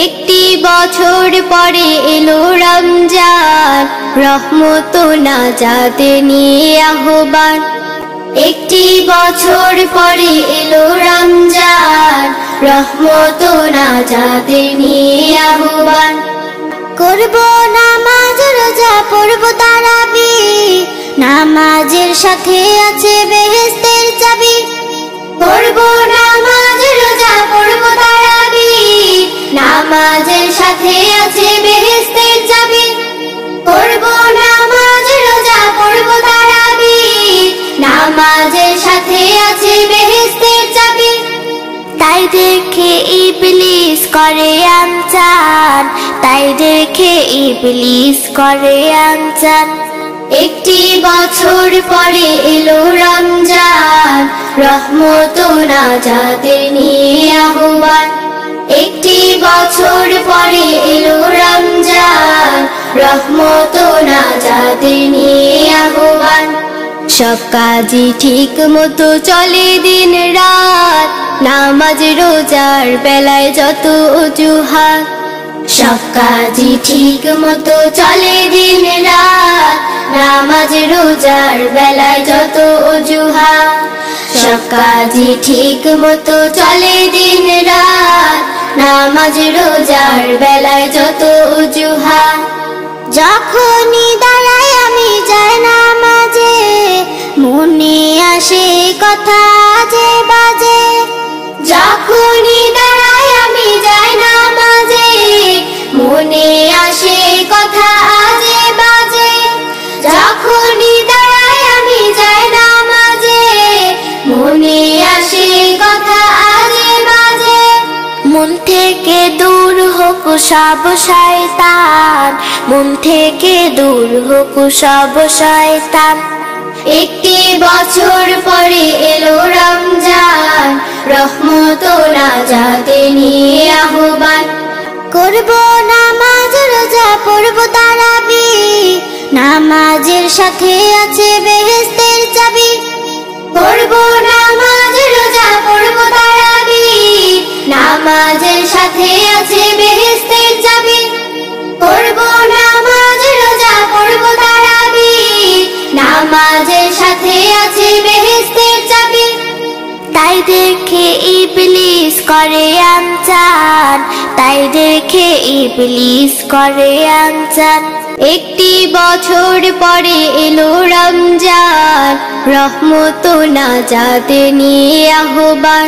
একটি বছর পরে এলো রমজান, রহমত ও নাজাতে নিয়ে আহ্বান। একটি বছর পরে এলো রমজান, রহমত ও নাজাতে নিয়ে আহ্বান। করব নামাজ রোজা পড়ব তারাবিহ, নামাজের সাথে আছে বেহেশতের চাবি। করব নামাজ রোজা পড়ব তারাবিহ, নামাজের সাথে আছে বেহেশতের চাবি। করব নামাজ রোজা পড়ব তারাবিহ, নামাজের সাথে আছে বেহেশতের চাবি। তাই দেখে ইবলিস করে আনচান, তাই দেখে ইবলিস করে আনচান। একটি বছর পরে এলো রমজান, রহমত ও নাজাতে নিয়ে আহ্বান। একটি বছর পরে এলো রমজান, রহমত ও নাজাতে নিয়ে আহ্বান। সব কাজই ঠিক মতো চলে দিন রাত, নামাজ রোজার বেলায় যত অজুহাত। সব কাজই ঠিক মতো চলে দিন রাত, নামাজ রোজার বেলায় যত অজুহাত। সব কাজই ঠিক মতো চলে দিন রাত, নামাজ রোজার বেলায় যত অজুহাত। যখনই দাঁড়াই আমি যাই নামাজে, মনে আসে কথা যে বাজে। যখনই দাঁড়াই আমি যাই নামাজে, মনে আসে কথা যে বাজে। যখনই দাঁড়াই আমি যাই নামাজে, মনে আসে কথা যে বাজে। মন থেকে দূর হোক সব শয়তান, মন থেকে দূর হোক সব শয়তান। একটি বছর পরে এলো রমজান, রহমত ও নাজাতে নিয়ে আহ্বান। করব নামাজ রোজা পড়ব তারাবিহ, নামাজের সাথে আছে বেহেশতের চাবি। করব নামাজ রোজা পড়ব তারাবিহ, নামাজের সাথে আছে বেহেশতের চাবি। করব নামাজ রোজা পড়ব তারাবিহ, নামাজের সাথে আছে বেহেশতের চাবি। তাই দেখে ইবলিস করে আনচান, তাই দেখে ইবলিস করে আনচান। একটি বছর পরে এলো রমজান, রহমত ও নাজাতে নিয়ে আহ্বান।